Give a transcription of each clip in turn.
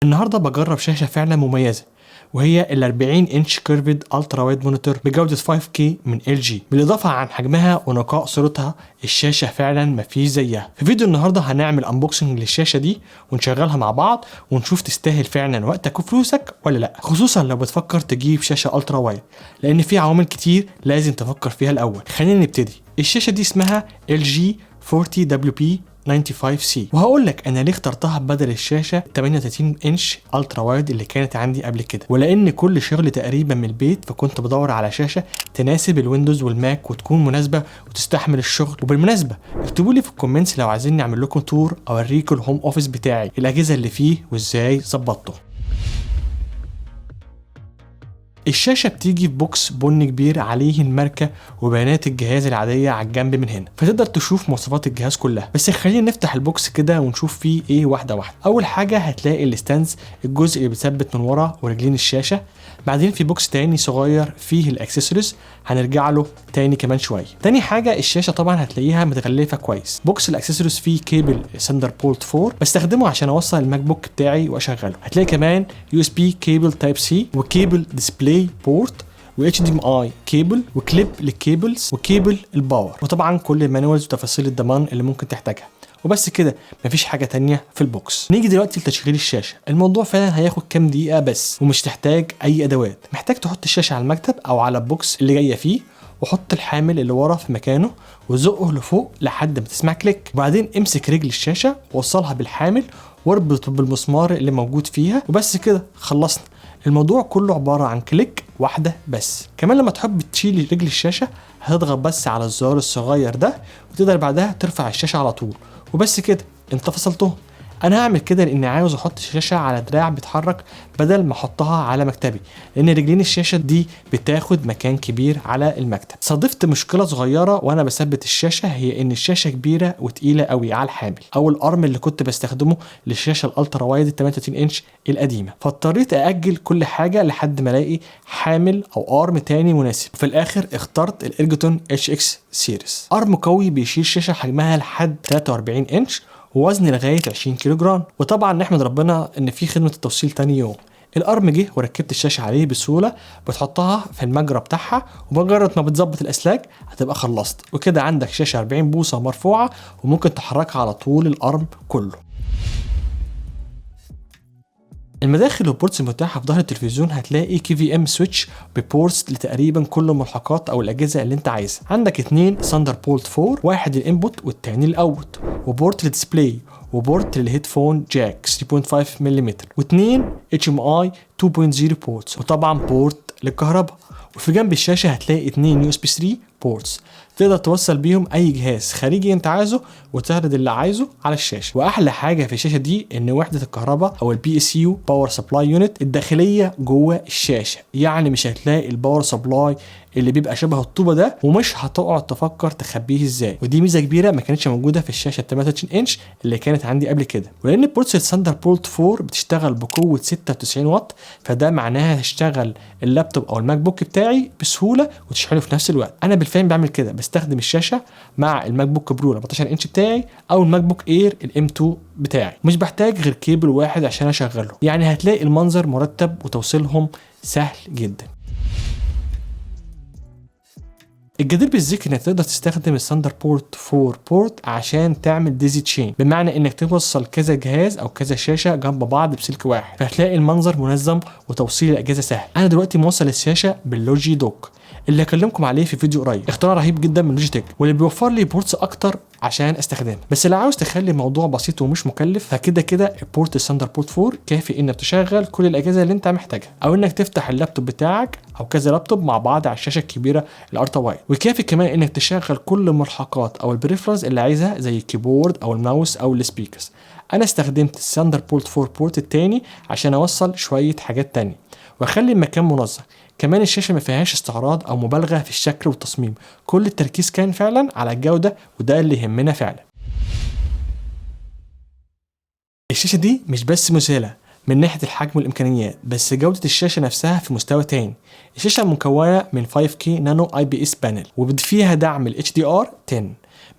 النهارده بجرب شاشه فعلا مميزه، وهي ال 40 انش كيرفد الترا وايد مونيتور بجوده 5K من LG. بالاضافه عن حجمها ونقاء صورتها، الشاشه فعلا مفيش زيها. في فيديو النهارده هنعمل انبوكسنج للشاشه دي ونشغلها مع بعض ونشوف تستاهل فعلا وقتك وفلوسك ولا لا، خصوصا لو بتفكر تجيب شاشه الترا وايد، لان في عوامل كتير لازم تفكر فيها الاول. خلينا نبتدي. الشاشه دي اسمها LG 40WP 95C، وهقول لك انا ليه اخترتها بدل الشاشه 38 انش الترا وايد اللي كانت عندي قبل كده، ولان كل شغل تقريبا من البيت، فكنت بدور على شاشه تناسب الويندوز والماك وتكون مناسبه وتستحمل الشغل. وبالمناسبه اكتبوا لي في الكومنتس لو عايزين نعمل لكم تور اوريكم الهوم اوفيس بتاعي، الاجهزه اللي فيه وازاي ظبطته. الشاشة بتيجي في بوكس بني كبير عليه الماركة وبيانات الجهاز العادية على الجنب من هنا، فتقدر تشوف مواصفات الجهاز كلها. بس خلينا نفتح البوكس كده ونشوف فيه ايه واحدة واحدة. أول حاجة هتلاقي الستاندز، الجزء اللي بيثبت من ورا ورجلين الشاشة. بعدين في بوكس تاني صغير فيه الاكسسوارز، هنرجع له تاني كمان شويه. تاني حاجه الشاشه طبعا هتلاقيها متغلفه كويس. بوكس الاكسسوارز فيه كيبل ثاندر بولت 4 بستخدمه عشان اوصل الماك بوك بتاعي واشغله. هتلاقي كمان USB كيبل تايب سي وكيبل ديسبلاي بورت HDMI كيبل وكليب للكيبلز وكيبل الباور، وطبعا كل المانوالز وتفاصيل الضمان اللي ممكن تحتاجها. وبس كده، مفيش حاجه تانية في البوكس. نيجي دلوقتي لتشغيل الشاشه. الموضوع فعلا هياخد كام دقيقه بس، ومش تحتاج اي ادوات. محتاج تحط الشاشه على المكتب او على البوكس اللي جايه فيه، وحط الحامل اللي ورا في مكانه وزقه لفوق لحد ما تسمع كليك. وبعدين امسك رجل الشاشه ووصلها بالحامل واربطه بالمسمار اللي موجود فيها، وبس كده خلصنا. الموضوع كله عباره عن كليك واحده بس. كمان لما تحب تشيل رجل الشاشه هتضغط بس على الزرار الصغير ده، وتقدر بعدها ترفع الشاشه على طول. وبس كده انت فصلتهم. انا هعمل كده لاني عاوز احط الشاشه على دراع بيتحرك بدل ما احطها على مكتبي، لان رجلين الشاشه دي بتاخد مكان كبير على المكتب. صادفت مشكله صغيره وانا بثبت الشاشه، هي ان الشاشه كبيره وتقيله قوي على الحامل او الارم اللي كنت بستخدمه للشاشه الالترا وايد 38 انش القديمه، فاضطريت اجل كل حاجه لحد ما الاقي حامل او ارم تاني مناسب. في الاخر اخترت الارجوتون HX سيريس، ارم قوي بيشيل شاشه حجمها لحد 43 انش ووزن لغايه 20 كيلو جرام. وطبعا نحمد ربنا ان في خدمه التوصيل تاني يوم. الارم جه وركبت الشاشه عليه بسهوله، بتحطها في المجرى بتاعها ومجرد ما بتظبط الاسلاك هتبقى خلصت. وكده عندك شاشه 40 بوصه مرفوعه وممكن تحركها على طول الارم كله. المداخل والبورتس المتاحه في ظهر التلفزيون هتلاقي KVM سويتش ببورتس لتقريبا كل الملحقات او الاجهزه اللي انت عايزها. عندك 2 ثاندر بولت 4، واحد للانبوت والتاني للاوت، وبورت للديسبلاي، وبورت للهيدفون جاك 3.5 ملم، و2 HDMI 2.0 بورتس، وطبعا بورت للكهرباء. وفي جنب الشاشه هتلاقي 2 USB 3 بورتس تقدر توصل بيهم اي جهاز خارجي انت عايزه وتعرض اللي عايزه على الشاشه. واحلى حاجه في الشاشه دي ان وحده الكهرباء او PSU باور سبلاي يونت الداخليه جوه الشاشه، يعني مش هتلاقي الباور سبلاي اللي بيبقى شبه الطوبه ده ومش هتقعد تفكر تخبيه ازاي. ودي ميزه كبيره ما كانتش موجوده في الشاشه 38 انش اللي كانت عندي قبل كده. ولان بورتس الثاندر بولت 4 بتشتغل بقوه 96 واط، فده معناها هتشتغل اللابتوب او الماك بوك بتاعي بسهوله وتشحنه في نفس الوقت. انا بالفعل بعمل كده، بستخدم الشاشه مع الماك بوك برو 14 انش بتاعي او الماك بوك اير الM2 بتاعي، مش بحتاج غير كيبل واحد عشان اشغله. يعني هتلاقي المنظر مرتب وتوصيلهم سهل جدا. الجدير بالذكر انك تقدر تستخدم الثاندر بولت 4 بورت عشان تعمل ديزي تشين، بمعنى انك توصل كذا جهاز او كذا شاشه جنب بعض بسلك واحد، فهتلاقي المنظر منظم وتوصيل الاجهزه سهل. انا دلوقتي موصل الشاشه باللوجي دوك اللي هكلمكم عليه في فيديو قريب، اختراع رهيب جدا من لوجيتك واللي بيوفر لي بورتس اكتر عشان استخدمها. بس لو عاوز تخلي الموضوع بسيط ومش مكلف، فكده كده البورت الثاندر بولت 4 كافي انك تشغل كل الاجهزه اللي انت محتاجها، او انك تفتح اللابتوب بتاعك او كذا لابتوب مع بعض على الشاشه الكبيره الالترا وايد. وكافي كمان انك تشغل كل الملحقات او البريفرالز اللي عايزها زي الكيبورد او الماوس او السبيكرز. انا استخدمت الثاندر بولت 4 بورت التاني عشان اوصل شويه حاجات تانية واخلي المكان منظم. كمان الشاشه ما فيهاش استعراض او مبالغه في الشكل والتصميم، كل التركيز كان فعلا على الجوده، وده اللي يهمنا فعلا. الشاشه دي مش بس مثالة من ناحيه الحجم والامكانيات، بس جوده الشاشه نفسها في مستوى تاني. الشاشه مكونه من 5K نانو IPS بانل وفيها دعم ال HDR10،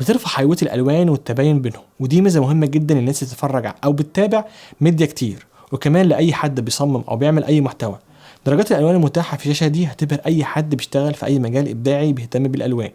بترفع حيويه الالوان والتباين بينهم، ودي ميزه مهمه جدا للناس اللي تتفرج او بتتابع ميديا كتير. وكمان لاي حد بيصمم او بيعمل اي محتوى. درجات الالوان المتاحه في الشاشه دي هتبهر اي حد بيشتغل في اي مجال ابداعي بيهتم بالالوان.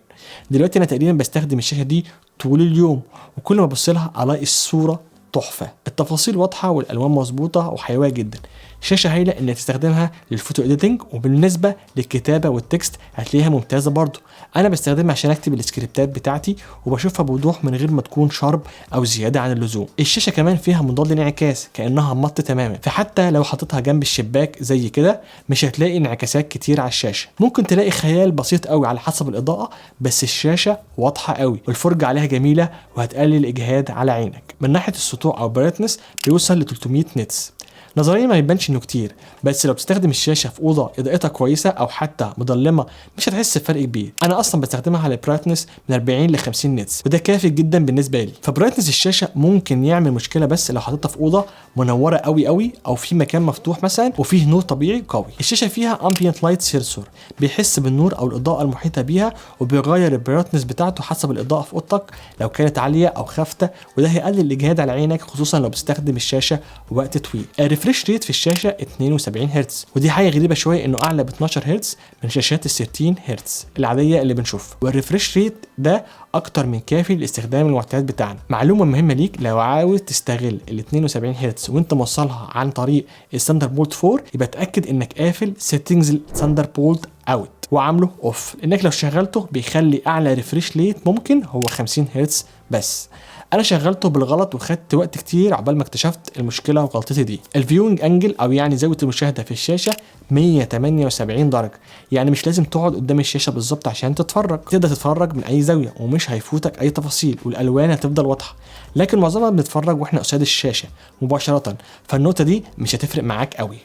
دلوقتي انا تقريبا بستخدم الشاشه دي طول اليوم، وكل ما ابص لها الاقي الصوره تحفه، التفاصيل واضحه والالوان مظبوطه وحيويه جدا. شاشه هايله انك تستخدمها للفوتو اديتنج، وبالنسبه للكتابه والتكست هتلاقيها ممتازه برضو. انا بستخدمها عشان اكتب السكريبتات بتاعتي وبشوفها بوضوح من غير ما تكون شارب او زياده عن اللزوم. الشاشه كمان فيها مضاد انعكاس كانها مط تماما، فحتى لو حطيتها جنب الشباك زي كده مش هتلاقي انعكاسات كتير على الشاشه. ممكن تلاقي خيال بسيط قوي على حسب الاضاءه، بس الشاشه واضحه قوي والفرجه عليها جميله وهتقلل الاجهاد على عينك. من ناحيه السطوع او برايتنس بيوصل ل 300 نتس. نظريا ما يبانش انه كتير، بس لو بتستخدم الشاشه في اوضه اضاءتها كويسه او حتى مظلمه مش هتحس بفرق كبير. انا اصلا بستخدمها على برايتنس من 40 ل 50 نتس، وده كافي جدا بالنسبه لي. فبرايتنس الشاشه ممكن يعمل مشكله بس لو حطيتها في اوضه منوره قوي قوي او في مكان مفتوح مثلا وفيه نور طبيعي قوي. الشاشه فيها امبيانت لايت سيرسور بيحس بالنور او الاضاءه المحيطه بيها وبيغير البرايتنس بتاعته حسب الاضاءه في اوضتك لو كانت عاليه او خافته، وده هيقلل الاجهاد على عينك خصوصا لو بتستخدم الشاشه وقت طويل. الريفريش ريت في الشاشه 72 هرتز، ودي حاجه غريبه شويه انه اعلى ب 12 هرتز من شاشات ال 13 هرتز العاديه اللي بنشوفها، والريفريش ريت ده اكتر من كافي لاستخدام المعتاد بتاعنا. معلومه مهمه ليك، لو عاوز تستغل ال 72 هرتز وانت موصلها عن طريق الثاندر بولت 4 يبقى اتاكد انك قافل سيتنجز الثاندر بولت اوت وعامله اوف، لانك لو شغلته بيخلي اعلى ريفريش ريت ممكن هو 50 هرتز بس. انا شغلته بالغلط وخدت وقت كتير عقبال ما اكتشفت المشكله وغلطتي دي. الفيوينج انجل او يعني زاويه المشاهده في الشاشه 178 درجه، يعني مش لازم تقعد قدام الشاشه بالظبط عشان تتفرج، تقدر تتفرج من اي زاويه ومش هيفوتك اي تفاصيل والالوان هتفضل واضحه. لكن معظمنا بنتفرج واحنا قصاد الشاشه مباشره، فالنقطه دي مش هتفرق معاك قوي.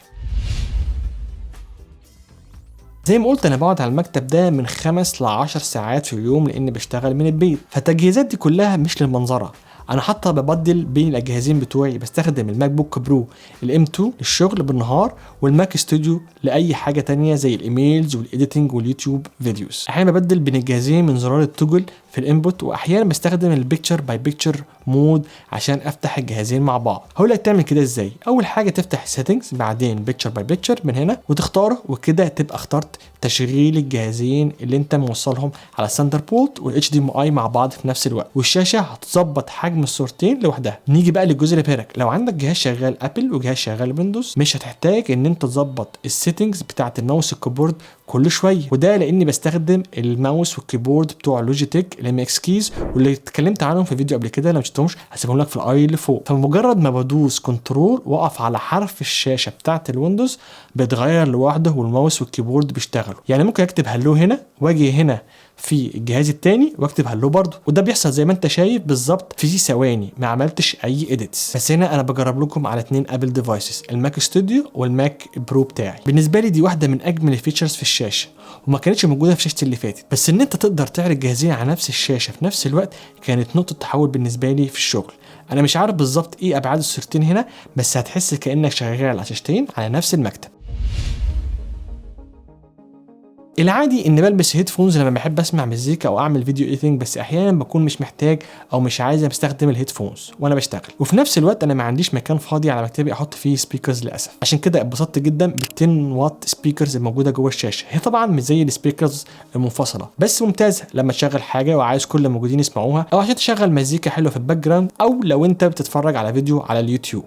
زي ما قلت انا بقعد على المكتب ده من 5 ل 10 ساعات في اليوم لاني بشتغل من البيت، فالتجهيزات دي كلها مش للمنظره. انا حتى ببدل بين الاجهزين بتوعي، بستخدم الماك بوك برو الام 2 للشغل بالنهار والماك ستوديو لاي حاجه تانية زي الايميلز والايديتنج واليوتيوب فيديوز. احيانا ببدل بين الجهازين من زرار التوجل في الانبوت، واحيانا بستخدم البيكتشر باي بيكتشر مود عشان افتح الجهازين مع بعض. هقول لك تعمل كده ازاي. اول حاجه تفتح السيتنجز، بعدين بيكتشر باي بيكتشر من هنا وتختاره، وكده تبقى اخترت تشغيل الجهازين اللي انت موصلهم على الثاندر بولت والاتش دي ام اي مع بعض في نفس الوقت، والشاشه هتظبط حجم الصورتين لوحدها. نيجي بقى للجزء اللي بيرك. لو عندك جهاز شغال ابل وجهاز شغال ويندوز مش هتحتاج ان انت تظبط السيتنجز بتاعه الماوس والكيبورد كل شويه، وده لاني بستخدم الماوس والكيبورد بتوع لوجيتك الام اكس كيز واللي اتكلمت عنهم في فيديو قبل كده، لو ما شفتهمش هسيبهم لك في الاي اللي فوق. فمجرد ما بدوس كنترول واقف على حرف الشاشه بتاعه الويندوز بيتغير لوحده والماوس والكيبورد بيشتغلوا. يعني ممكن اكتب هلو هنا واجي هنا في الجهاز التاني واكتب هلو برضه، وده بيحصل زي ما انت شايف بالظبط في ثواني، ما عملتش اي اديتس. بس هنا انا بجرب لكم على 2 ابل ديفايسز، الماك ستوديو والماك برو بتاعي. بالنسبه لي دي واحده من اجمل الفيتشرز في الشاشه وما كانتش موجوده في شاشتي اللي فاتت، بس ان انت تقدر تعرض جهازين على نفس الشاشه في نفس الوقت كانت نقطه تحول بالنسبه لي في الشغل. انا مش عارف بالظبط ايه ابعاد الصورتين هنا، بس هتحس كانك شغال على شاشتين على نفس المكتب. العادي اني بلبس هيدفونز لما بحب اسمع مزيكا او اعمل فيديو ايديتنج، بس احيانا بكون مش محتاج او مش عايز استخدم الهيدفونز وانا بشتغل، وفي نفس الوقت انا ما عنديش مكان فاضي على مكتبي احط فيه سبيكرز للاسف. عشان كده اتبسطت جدا بال 10 واط سبيكرز الموجوده جوه الشاشه. هي طبعا مش زي السبيكرز المنفصله، بس ممتازه لما تشغل حاجه وعايز كل الموجودين يسمعوها، او عشان تشغل مزيكا حلوه في الباك جراوند، او لو انت بتتفرج على فيديو على اليوتيوب.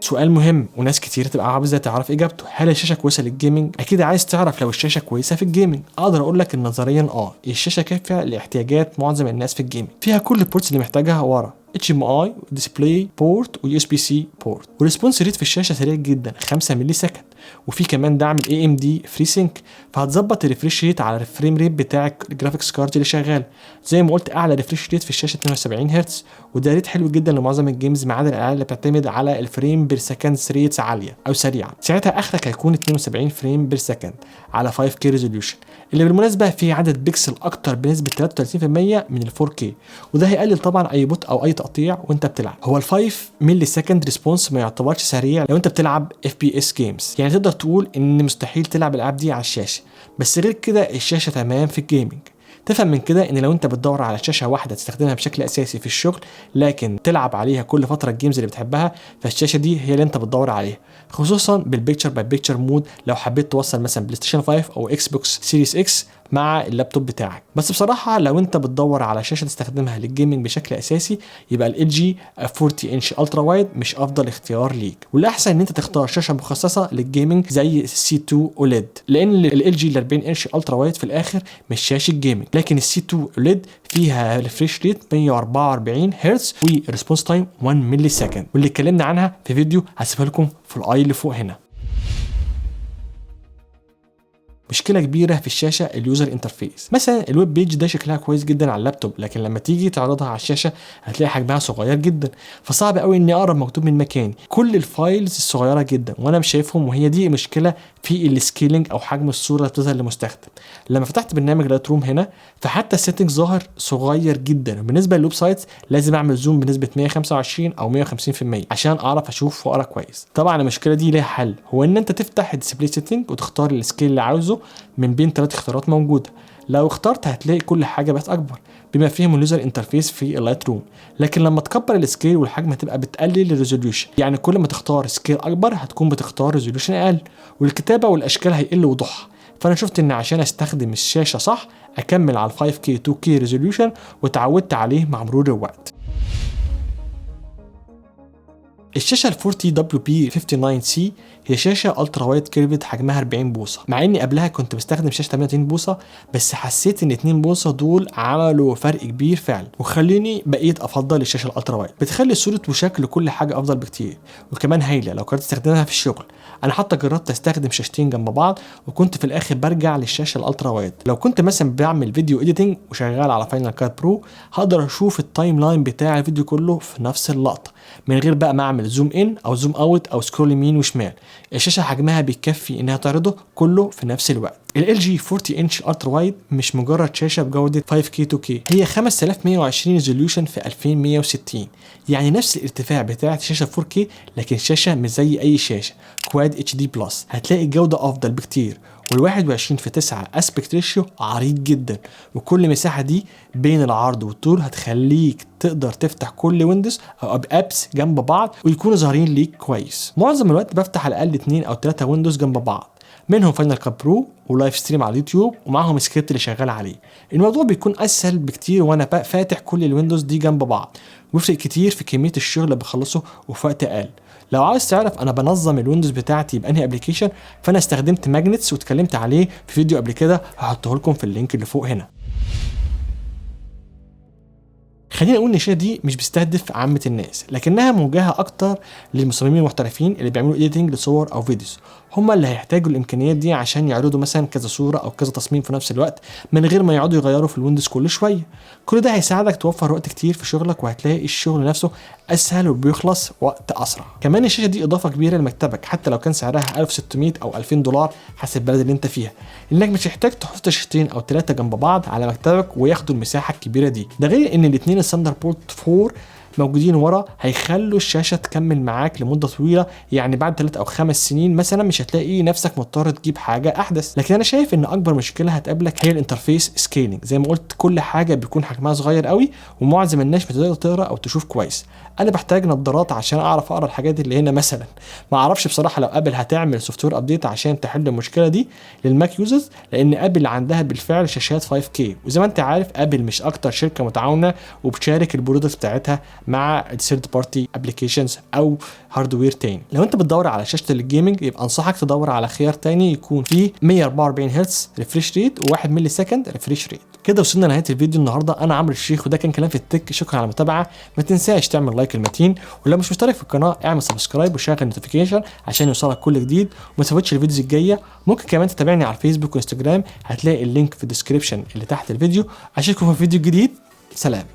سؤال مهم وناس كتير تبقى عاوزه تعرف اجابته، هل الشاشه كويسه للجيمنج؟ اكيد عايز تعرف لو الشاشه كويسه في الجيمنج. اقدر اقول لك ان نظريا الشاشه كافيه لاحتياجات معظم الناس في الجيمنج، فيها كل البورتس اللي محتاجها ورا، HDMI وديسبلاي بورت وUSB C بورت، والريسبونس ريت في الشاشه سريع جدا 5 ملي سكند، وفي كمان دعم AMD فري سينك، فهتظبط الريفريش ريت على الفريم ريت بتاع الجرافيكس كارد اللي شغال. زي ما قلت اعلى ريفريش ريت في الشاشه 72 هرتز، وده ريت حلو جدا لمعظم الجيمز ما عدا الالعاب اللي بتعتمد على الفريم بير سكند ريتس عاليه او سريعه، ساعتها اخرك هيكون 72 فريم بير سكند على 5K ريزوليوشن، اللي بالمناسبه فيه عدد بيكسل اكتر بنسبه 33% من ال 4K، وده هيقلل طبعا اي بطء او اي تقطيع وانت بتلعب. هو ال 5 ملي سكند ريسبونس ما يعتبرش سريع لو انت بتلعب FPS جيمز، يعني تقدر تقول ان مستحيل تلعب الالعاب دي على الشاشه، بس غير كده الشاشه تمام في الجيمنج. تفهم من كده ان لو انت بتدور على شاشه واحده تستخدمها بشكل اساسي في الشغل لكن تلعب عليها كل فتره الجيمز اللي بتحبها، فالشاشه دي هي اللي انت بتدور عليها، خصوصا بالبيكتشر باي بيكتشر مود لو حبيت توصل مثلا بلاي ستيشن 5 او اكس بوكس سيريس اكس مع اللابتوب بتاعك. بس بصراحه لو انت بتدور على شاشه تستخدمها للجيمنج بشكل اساسي يبقى ال جي 40 انش الترا وايد مش افضل اختيار ليك، والاحسن ان انت تختار شاشه مخصصه للجيمنج زي السي 2 اوليد، لان ال جي 40 انش الترا وايد في الاخر مش شاشه جيمنج، لكن السي 2 اوليد فيها ريفريش ريت 144 هرتز وريسبونس تايم 1 ملي سكند، واللي اتكلمنا عنها في فيديو هسيبها لكم في الاي اللي فوق هنا. مشكله كبيره في الشاشه اليوزر انترفيس، مثلا الويب بيج ده شكلها كويس جدا على اللابتوب، لكن لما تيجي تعرضها على الشاشه هتلاقي حجمها صغير جدا، فصعب قوي اني اقرب مكتوب من مكاني، كل الفايلز صغيره جدا وانا مش شايفهم، وهي دي مشكله في السكيلينج او حجم الصوره اللي بتظهر للمستخدم. لما فتحت برنامج لايت روم هنا فحتى السيتنج ظاهر صغير جدا، وبالنسبه للويب سايتس لازم اعمل زوم بنسبه 125 او 150% عشان اعرف اشوف واقرا كويس. طبعا المشكله دي ليها حل، هو ان انت تفتح الديسبلاي سيتنج وتختار السكيل اللي عاوزه من بين 3 اختيارات موجوده، لو اخترت هتلاقي كل حاجه بقت اكبر بما فيهم اليوزر انترفيس في اللايت روم، لكن لما تكبر السكيل والحجم هتبقى بتقلل الريزوليوشن، يعني كل ما تختار سكيل اكبر هتكون بتختار ريزوليوشن اقل، والكتابه والاشكال هيقل وضوحها. فانا شفت ان عشان استخدم الشاشه صح اكمل على 5K 2K ريزوليوشن وتعودت عليه مع مرور الوقت. الشاشه ال 40WP59C هي شاشه الترا وايد كيرفد حجمها 40 بوصه، مع اني قبلها كنت بستخدم شاشه 38 بوصه، بس حسيت ان 2 بوصه دول عملوا فرق كبير فعلا، وخليني بقيت افضل الشاشه الالترا وايد، بتخلي صوره وشكل كل حاجه افضل بكتير، وكمان هايله لو كنت تستخدمها في الشغل. انا حتى جربت استخدم شاشتين جنب بعض وكنت في الاخر برجع للشاشه الالترا وايد. لو كنت مثلا بعمل فيديو اديتنج وشغال على فاينل كات برو هقدر اشوف التايم لاين بتاع الفيديو كله في نفس اللقطه من غير بقى ما اعمل زوم ان او زوم اوت او سكرول يمين وشمال. الشاشه حجمها بيكفي انها تعرضه كله في نفس الوقت. ال جي 40 انش الترا وايد مش مجرد شاشه بجوده 5K 2K، هي 5120 ريزوليوشن في 2160، يعني نفس الارتفاع بتاعه شاشه 4K، لكن شاشه مش زي اي شاشه كواد اتش دي بلس، هتلاقي الجوده افضل بكتير، وال21:9 اسبكت ريشيو عريض جدا، وكل مساحه دي بين العرض والطول هتخليك تقدر تفتح كل ويندوز او ابس جنب بعض ويكونوا ظاهرين ليك كويس. معظم الوقت بفتح على الاقل 2 أو 3 ويندوز جنب بعض، منهم فاينل كات برو ولايف ستريم على اليوتيوب ومعهم سكريبت اللي شغال عليه. الموضوع بيكون اسهل بكتير وانا فاتح كل الويندوز دي جنب بعض، ويفرق كتير في كميه الشغل اللي بخلصه وفي وقت اقل. لو عاوز تعرف انا بنظم الويندوز بتاعتي بانهي ابلكيشن فانا استخدمت ماجنتس واتكلمت عليه في فيديو قبل كده، هحطه لكم في اللينك اللي فوق هنا. خلينا نقول ان الشاشه دي مش بتستهدف عامه الناس، لكنها موجهه اكتر للمصممين المحترفين اللي بيعملوا ايديتنج لصور او فيديوز، هم اللي هيحتاجوا الامكانيات دي عشان يعرضوا مثلا كذا صوره او كذا تصميم في نفس الوقت من غير ما يقعدوا يغيروا في الويندوز كل شويه. كل ده هيساعدك توفر وقت كتير في شغلك، وهتلاقي الشغل نفسه اسهل وبيخلص وقت اسرع. كمان الشاشه دي اضافه كبيره لمكتبك حتى لو كان سعرها 1600 او 2000 دولار حسب البلد اللي انت فيها، انك مش هتحتاج تحط شاشتين او 3 جنب بعض على مكتبك وياخدوا المساحه الكبيره دي. ده غير ان الاثنين الثاندر بولت 4 موجودين ورا هيخلوا الشاشه تكمل معاك لمده طويله، يعني بعد 3 أو 5 سنين مثلا مش هتلاقي نفسك مضطر تجيب حاجه احدث. لكن انا شايف ان اكبر مشكله هتقابلك هي الانترفيس سكيلينج، زي ما قلت كل حاجه بيكون حجمها صغير قوي ومعظم الناس مش بتقدر تقرا او تشوف كويس. انا بحتاج نظارات عشان اعرف اقرا الحاجات اللي هنا مثلا. ما اعرفش بصراحه لو ابل هتعمل سوفت وير ابديت عشان تحل المشكله دي للماك يوزرز، لان ابل عندها بالفعل شاشات 5K، وزي ما انت عارف ابل مش اكتر شركه متعاونه وبتشارك البرودكت بتاعتها مع ثيرد بارتي ابلكيشنز او هاردوير تاني. لو انت بتدور على شاشه الجيمنج يبقى انصحك تدور على خيار تاني يكون فيه 144 هرتز ريفريش ريت و1 ملي سكند ريفريش ريت. كده وصلنا لنهايه الفيديو النهارده. انا عمرو الشيخ وده كان كلام في التك. شكرا على المتابعه، ما تنساش تعمل لايك المتين، ولو مش مشترك في القناه اعمل سبسكرايب وشغل النوتيفيكيشن عشان يوصلك كل جديد، وما تفوتش الفيديوز الجايه. ممكن كمان تتابعني على الفيسبوك وانستجرام، هتلاقي اللينك في الديسكريبشن اللي تحت الفيديو. اشوفكم في فيديو جديد، سلام.